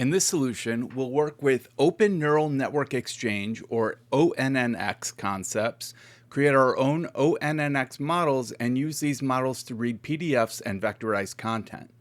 In this solution, we'll work with Open Neural Network Exchange, or ONNX concepts, create our own ONNX models, and use these models to read PDFs and vectorize content.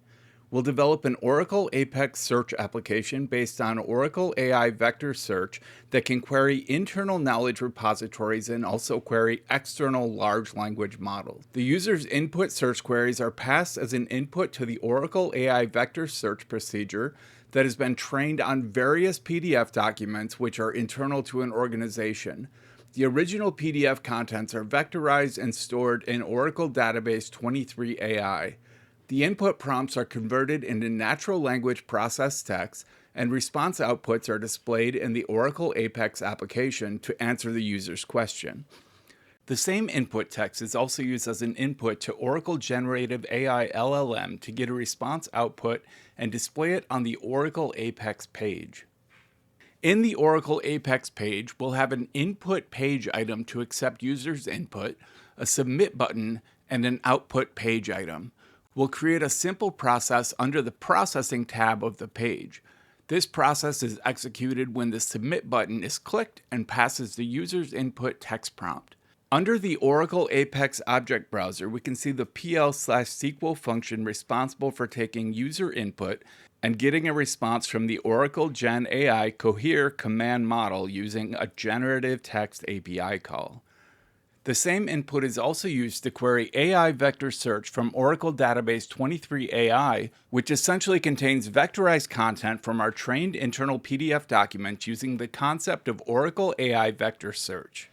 We'll develop an Oracle Apex search application based on Oracle AI Vector Search that can query internal knowledge repositories and also query external large language models. The user's input search queries are passed as an input to the Oracle AI Vector Search procedure that has been trained on various PDF documents which are internal to an organization. The original PDF contents are vectorized and stored in Oracle Database 23 AI. The input prompts are converted into natural language processed text, and response outputs are displayed in the Oracle Apex application to answer the user's question. The same input text is also used as an input to Oracle Generative AI LLM to get a response output and display it on the Oracle Apex page. In the Oracle Apex page, we'll have an input page item to accept users' input, a submit button, and an output page item. We'll create a simple process under the Processing tab of the page. This process is executed when the Submit button is clicked and passes the user's input text prompt. Under the Oracle Apex Object Browser, we can see the PL/SQL function responsible for taking user input and getting a response from the Oracle Gen AI Cohere command model using a generative text API call. The same input is also used to query AI vector search from Oracle Database 23 AI, which essentially contains vectorized content from our trained internal PDF documents using the concept of Oracle AI vector search.